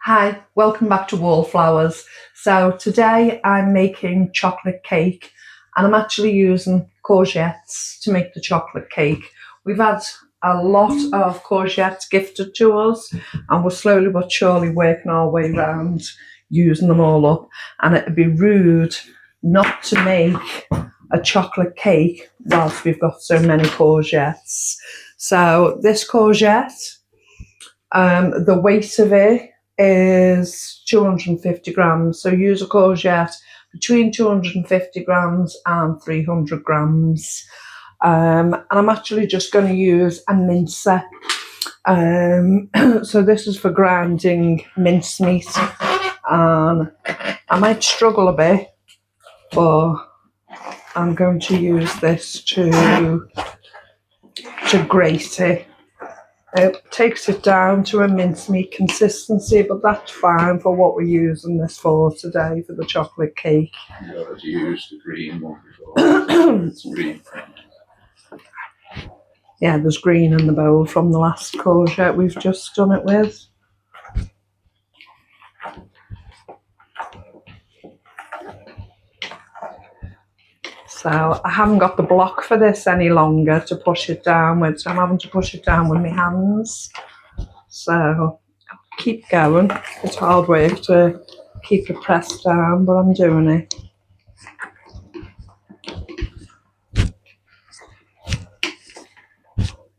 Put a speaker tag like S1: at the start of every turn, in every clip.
S1: Hi, welcome back to Wallflowers. So today I'm making chocolate cake and I'm actually using courgettes to make the chocolate cake. We've had a lot of courgettes gifted to us and we're slowly but surely working our way around using them all up, and it'd be rude not to make a chocolate cake whilst we've got so many courgettes. So this courgette, the weight of it is 250 grams. So use a courgette between 250 grams and 300 grams. And I'm actually just going to use a mincer. So this is for grinding mincemeat. And I might struggle a bit, but I'm going to use this to grate it. It takes it down to a mincemeat consistency, but that's fine for what we're using this for today for the chocolate cake.
S2: You already used the green one before. It's green.
S1: Yeah, there's green in the bowl from the last courgette we've just done it with. So I haven't got the block for this any longer to push it down with, so I'm having to push it down with my hands. So I'll keep going. It's hard work to keep it pressed down, but I'm doing it.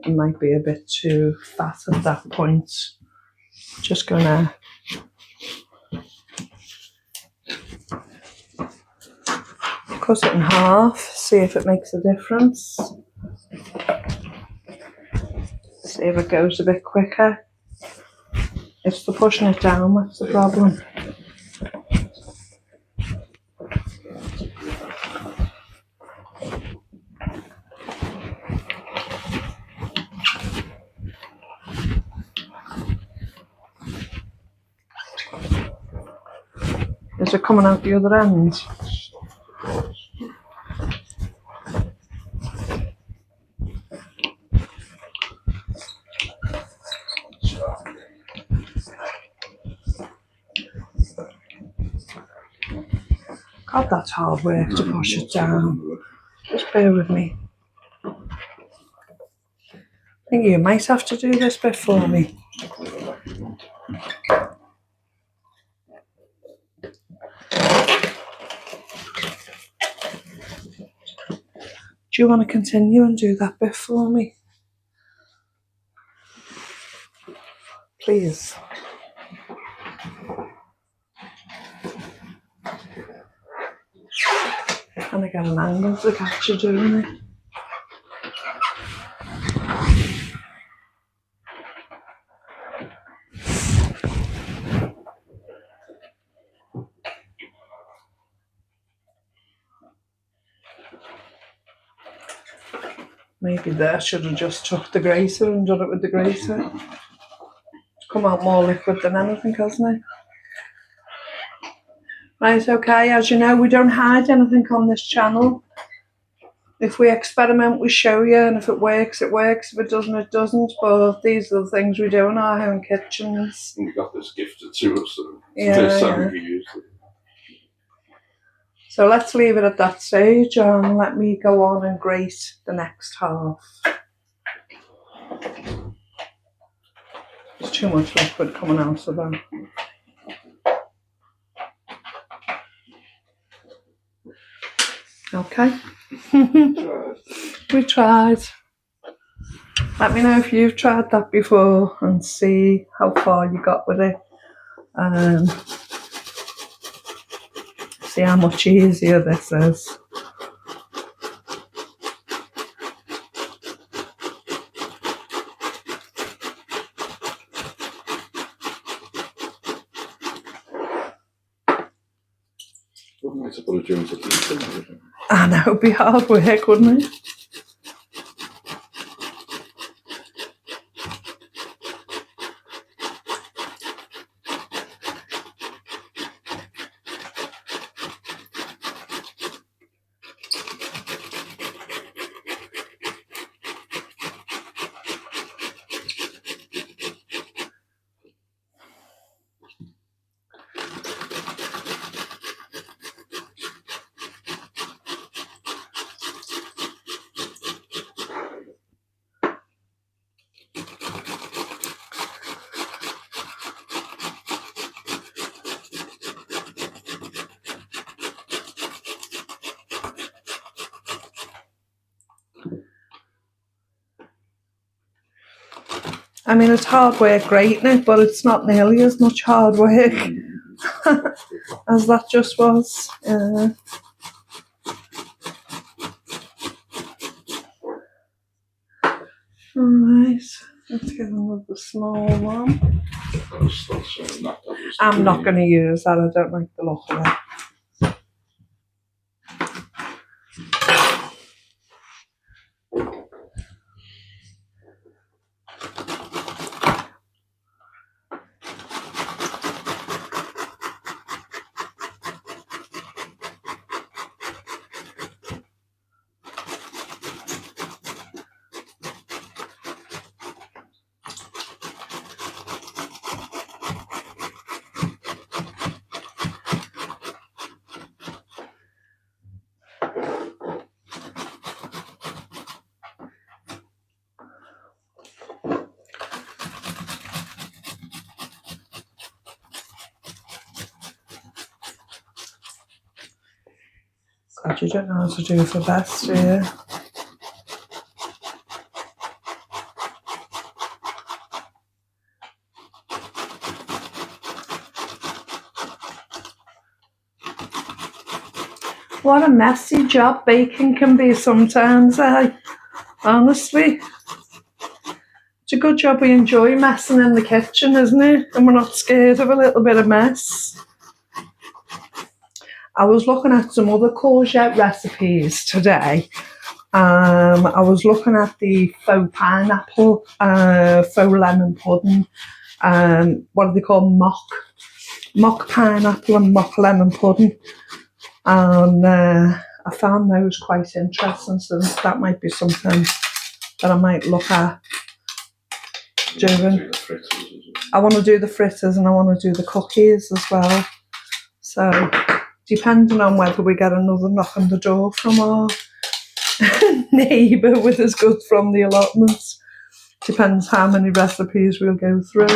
S1: It might be a bit too fat at that point. Just gonna cut it in half, see if it makes a difference. See if it goes a bit quicker. It's the pushing it down that's the problem. Is it coming out the other end? God, that's hard work to push it down. Just bear with me. I think you might have to do this bit for me. Do you want to continue and do that bit for me? Please. Trying to get an angle to catch you doing it. Maybe there should have just took the grater and done it with the grater. It's come out more liquid than anything, hasn't it? Right, okay, as you know, we don't hide anything on this channel. If we experiment, we show you, and if it works, it works. If it doesn't, it doesn't. But these are the things we do in our home kitchens.
S2: We got this gifted to us, so it's the first time we've used it.
S1: So let's leave it at that stage and let me go on and grate the next half. There's too much liquid coming out of that. Okay. We tried. Let me know if you've tried that before and see how far you got with it. See how much easier this is. I know, it'd be hard work, wouldn't it? I mean, it's hard work grating it, but it's not nearly as much hard work as that just was. Alright, let's get another small one. I'm not going to use that, I don't like the look of it. God, you don't know how to do it for best, do you? What a messy job baking can be sometimes, honestly. It's a good job we enjoy messing in the kitchen, isn't it? And we're not scared of a little bit of mess. I was looking at some other courgette recipes today. I was looking at the faux pineapple, faux lemon pudding, what do they call, mock pineapple and mock lemon pudding. And I found those quite interesting, so that might be something that I might look at doing. I want to do the fritters and I want to do the cookies as well. So, depending on whether we get another knock on the door from our neighbour with his goods from the allotments, depends how many recipes we'll go through.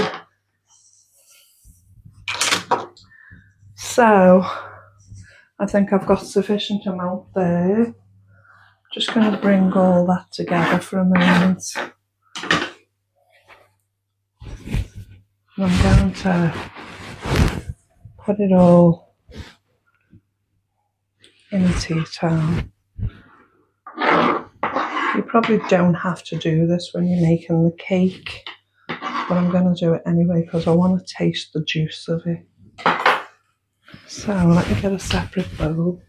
S1: So, I think I've got sufficient amount there. Just going to bring all that together for a moment. And I'm going to put it all in a tea towel. You probably don't have to do this when you're making the cake, but I'm going to do it anyway because I want to taste the juice of it. So let me get a separate bowl.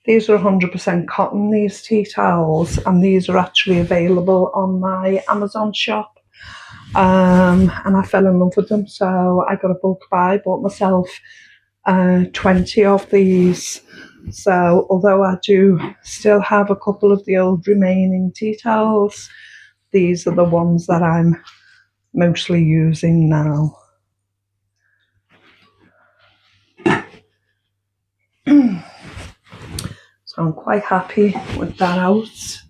S1: These are 100% cotton, these tea towels, and these are actually available on my Amazon shop. And I fell in love with them, so I got a bulk buy, bought myself 20 of these. So although I do still have a couple of the old remaining tea towels, these are the ones that I'm mostly using now. So I'm quite happy with that out.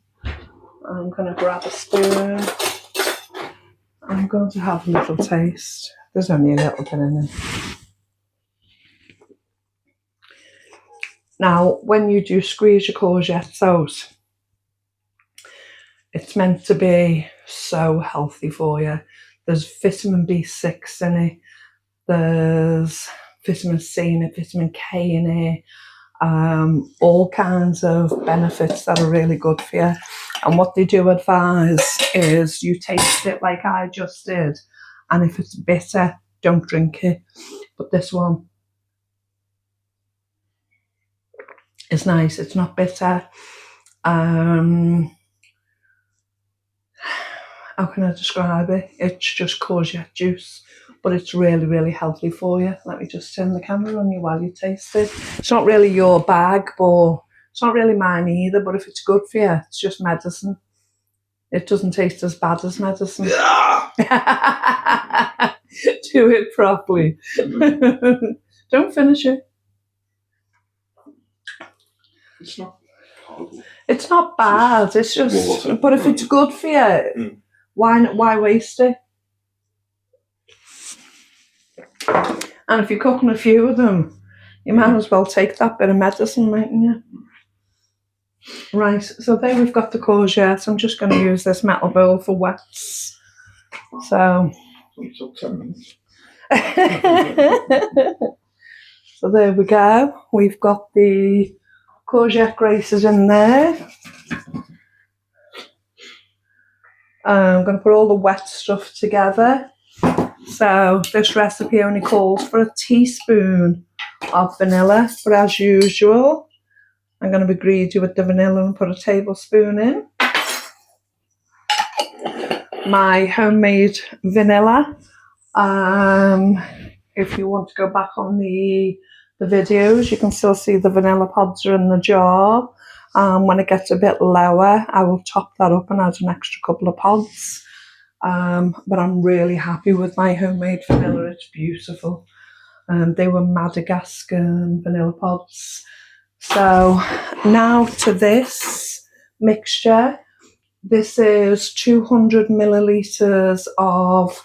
S1: I'm going to grab a spoon. I'm going to have a little taste. There's only a little bit in it. Now, when you do squeeze your courgettes out, it's meant to be so healthy for you. There's vitamin B6 in it. There's vitamin C in it, vitamin K in it. All kinds of benefits that are really good for you. And what they do advise is you taste it like I just did. And if it's bitter, don't drink it. But this one is nice. It's not bitter. How can I describe it? It's just courgette juice, but it's really, really healthy for you. Let me just turn the camera on you while you taste it. It's not really your bag, but it's not really mine either, but if it's good for you, it's just medicine. It doesn't taste as bad as medicine. Yeah. Do it properly. Don't finish it.
S2: It's not horrible.
S1: It's not bad. It's just, but if it's good for you, why waste it? And if you're cooking a few of them, you might as well take that bit of medicine, mightn't you? Right, so there we've got the courgette. I'm just going to use this metal bowl for wets. So,
S2: It took 10 minutes.
S1: so there we go. We've got the courgette grated in there. I'm going to put all the wet stuff together. So this recipe only calls for a teaspoon of vanilla, but as usual, I'm going to be greedy with the vanilla and put a tablespoon in. My homemade vanilla. If you want to go back on the videos, you can still see the vanilla pods are in the jar. When it gets a bit lower, I will top that up and add an extra couple of pods. But I'm really happy with my homemade vanilla. It's beautiful. They were Madagascar vanilla pods. So now to this mixture. This is 200 millilitres of,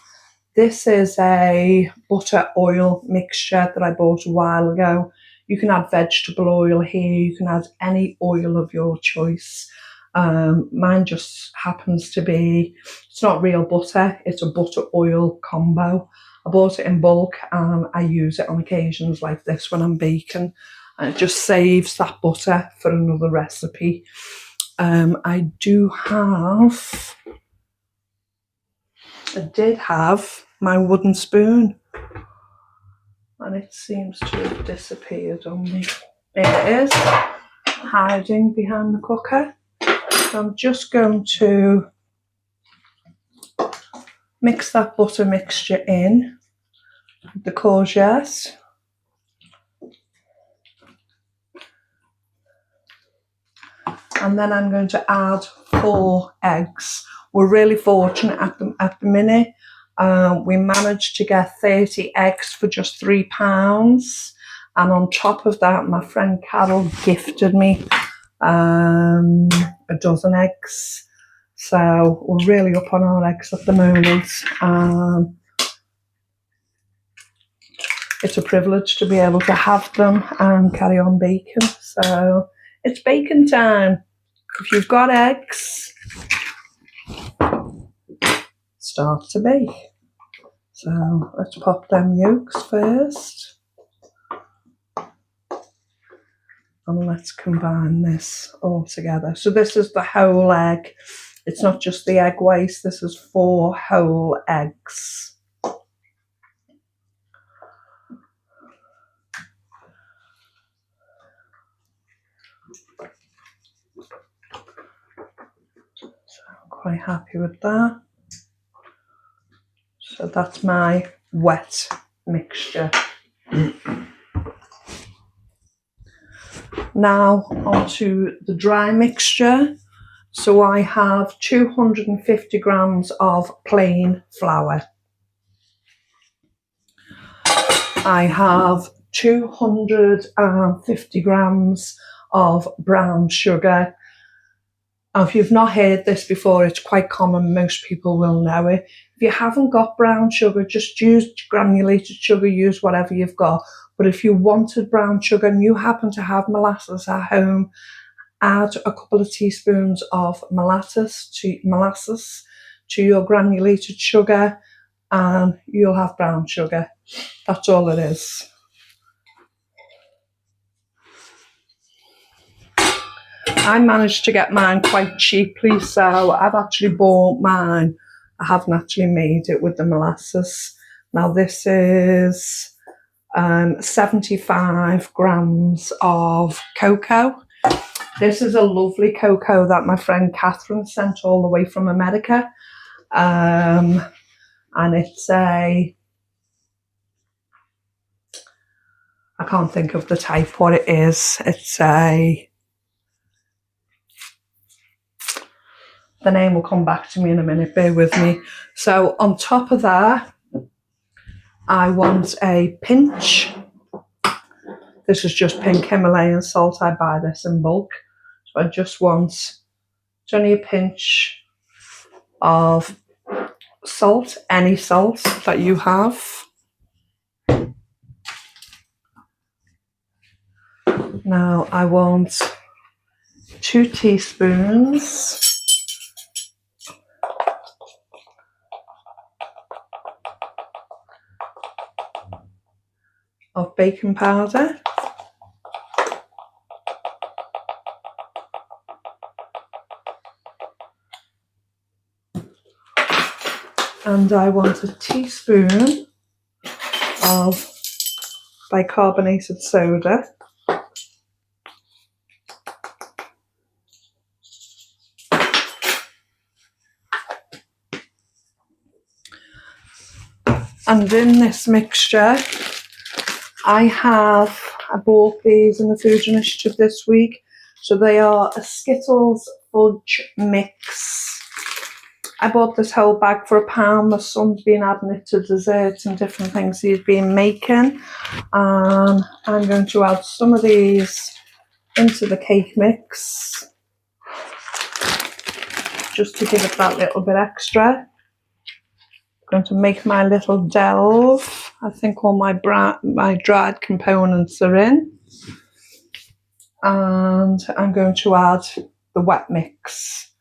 S1: this is a butter oil mixture that I bought a while ago. You can add vegetable oil here, you can add any oil of your choice. Mine just happens to be, it's not real butter, it's a butter oil combo. I bought it in bulk and I use it on occasions like this when I'm baking. And it just saves that butter for another recipe. I did have my wooden spoon and it seems to have disappeared on me. There it is, hiding behind the cooker. So I'm just going to mix that butter mixture in with the courgette. And then I'm going to add 4 eggs. We're really fortunate at the minute. We managed to get 30 eggs for just £3. And on top of that, my friend Carol gifted me a dozen eggs. So we're really up on our eggs at the moment. It's a privilege to be able to have them and carry on baking. So it's baking time. If you've got eggs, start to bake. So let's pop them yolks first. And let's combine this all together. So this is the whole egg. It's not just the egg white, this is 4 whole eggs. Quite happy with that. So that's my wet mixture. Now onto the dry mixture. So I have 250 grams of plain flour. I have 250 grams of brown sugar. If you've not heard this before, it's quite common, most people will know it. If you haven't got brown sugar, just use granulated sugar, use whatever you've got. But if you wanted brown sugar and you happen to have molasses at home, add a couple of teaspoons of molasses to your granulated sugar and you'll have brown sugar. That's all it is. I managed to get mine quite cheaply, so I've actually bought mine. I haven't actually made it with the molasses. Now this is 75 grams of cocoa. This is a lovely cocoa that my friend Catherine sent all the way from America. And it's I can't think of the type, what it is. It's the name will come back to me in a minute, bear with me. So on top of that, I want a pinch. This is just pink Himalayan salt. I buy this in bulk. So I just want, it's only a pinch of salt, any salt that you have. Now I want 2 teaspoons of baking powder. And I want a teaspoon of bicarbonated soda. And in this mixture, I bought these in the Food Initiative this week. So they are a Skittles fudge mix. I bought this whole bag for £1. My son's been adding it to desserts and different things he's been making. I'm going to add some of these into the cake mix, just to give it that little bit extra. I'm going to make my little delve. I think all my dried components are in. And I'm going to add the wet mix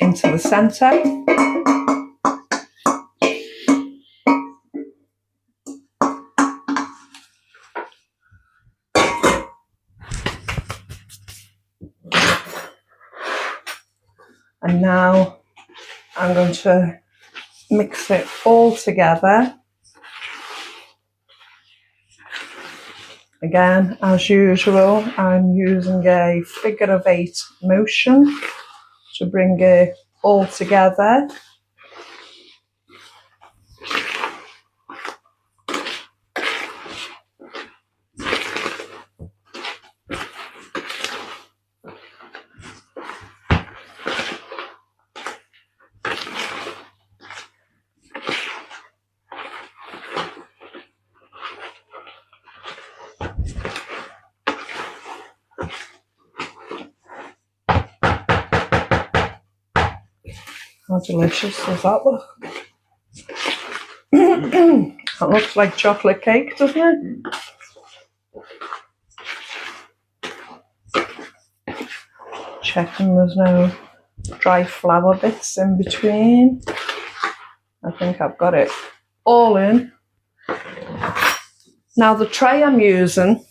S1: into the centre. And now I'm going to mix it all together. Again, as usual, I'm using a figure of 8 motion to bring it all together. How delicious does that look? That looks like chocolate cake, doesn't it? Checking there's no dry flour bits in between. I think I've got it all in. Now the tray I'm using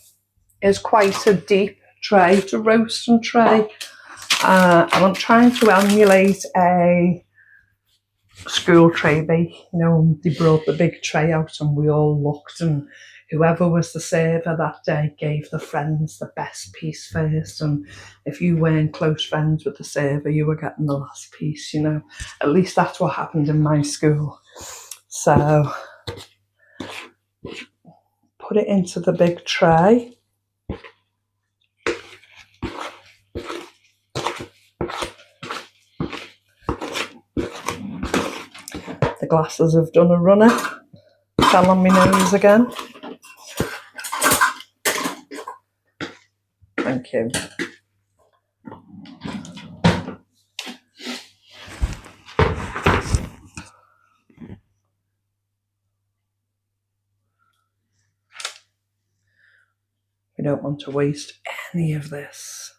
S1: is quite a deep tray, it's a roasting tray. And I'm trying to emulate a school tray bake. You know, they brought the big tray out and we all looked, and whoever was the server that day gave the friends the best piece first, and if you weren't close friends with the server, you were getting the last piece, you know. At least that's what happened in my school. So put it into the big tray. The glasses have done a runner. Fell on my nose again. Thank you. We don't want to waste any of this.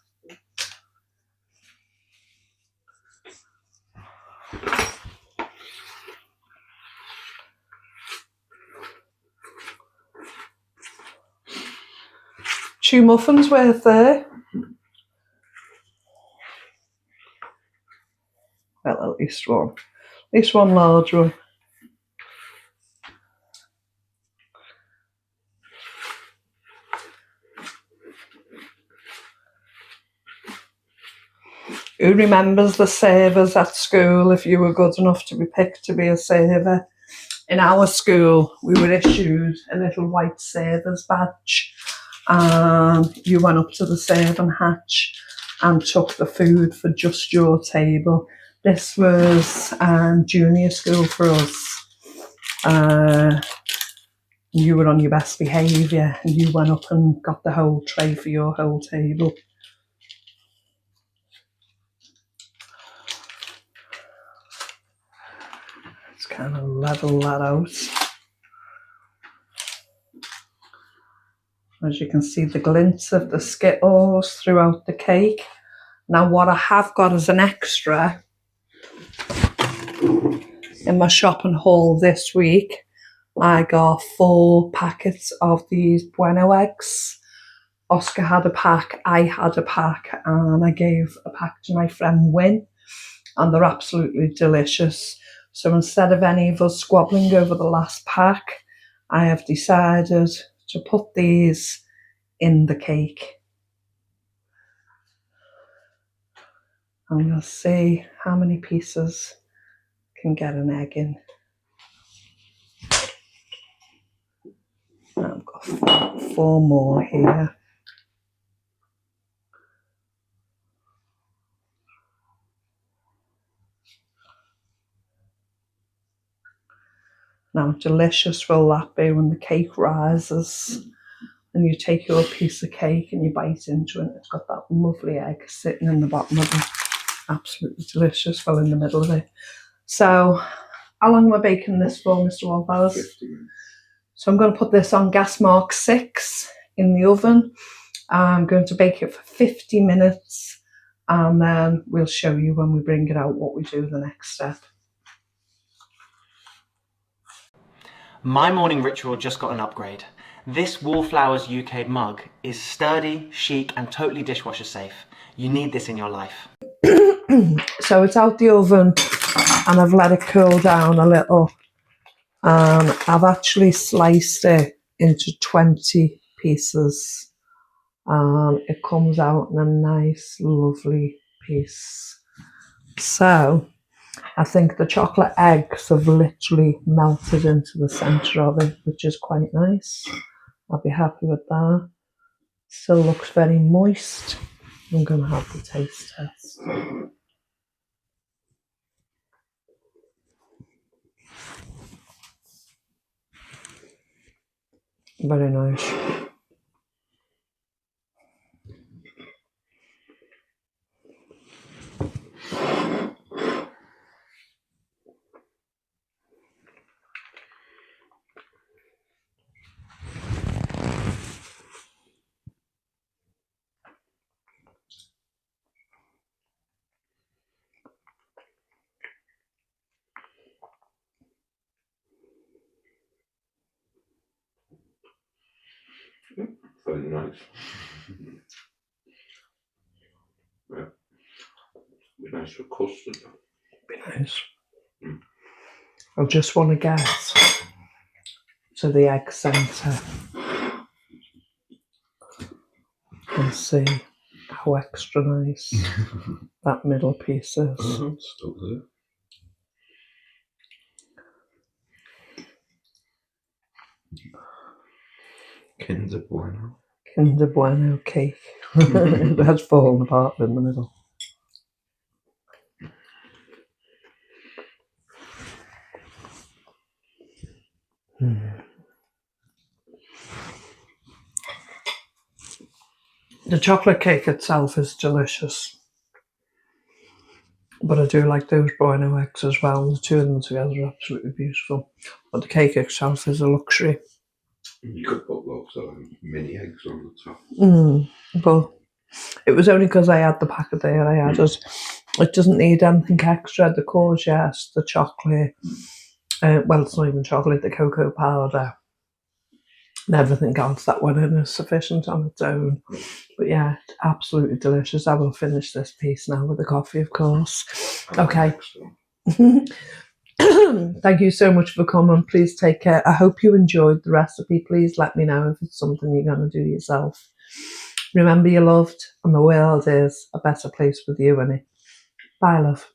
S1: Two muffins worth there. Well, at least one. At least one large one. Who remembers the servers at school, if you were good enough to be picked to be a server? In our school, we were issued a little white server's badge. You went up to the serving hatch and took the food for just your table. This was junior school for us. You were on your best behaviour and you went up and got the whole tray for your whole table. Let's kind of level that out. As you can see, the glints of the Skittles throughout the cake. Now what I have got as an extra in my shopping haul this week, I got 4 packets of these Bueno eggs. Oscar had a pack, I had a pack, and I gave a pack to my friend Wynne, and they're absolutely delicious. So instead of any of us squabbling over the last pack, I have decided to put these in the cake. I'm going to see how many pieces can get an egg in. I've got 4 more here. Now, delicious will that be when the cake rises and you take your piece of cake and you bite into it. It's got that lovely egg sitting in the bottom of it. Absolutely delicious, well in the middle of it. So, how long am I baking this for, Mr. Wallflowers?
S2: 50 minutes.
S1: So I'm going to put this on gas mark 6 in the oven. I'm going to bake it for 50 minutes and then we'll show you when we bring it out what we do the next step.
S3: My morning ritual just got an upgrade. This Wallflowers UK mug is sturdy, chic and totally dishwasher safe. You need this in your life.
S1: So it's out the oven and I've let it cool down a little. And I've actually sliced it into 20 pieces. And it comes out in a nice, lovely piece. So I think the chocolate eggs have literally melted into the centre of it, which is quite nice. I'll be happy with that. Still looks very moist. I'm going to have the taste test. Very nice.
S2: Very nice. Yeah. Be nice for custard.
S1: Be nice. I just want to get to the egg centre and see how extra nice that middle piece is.
S2: Still there. Kinder Bueno.
S1: Kinder Bueno cake. It has fallen apart in the middle. The chocolate cake itself is delicious. But I do like those Bueno eggs as well. The two of them together are absolutely beautiful. But the cake itself is a luxury.
S2: You could put lots of mini eggs on the top.
S1: But it was only because I had the packet there I added. It doesn't need anything extra. The courgette, the chocolate, well, it's not even chocolate, the cocoa powder, and everything else that went in is sufficient on its own. But yeah, it's absolutely delicious. I will finish this piece now with the coffee, of course. Okay. Thank you so much for coming. Please take care. I hope you enjoyed the recipe. Please let me know if it's something you're going to do yourself. Remember you're loved and the world is a better place with you in it. Bye, love.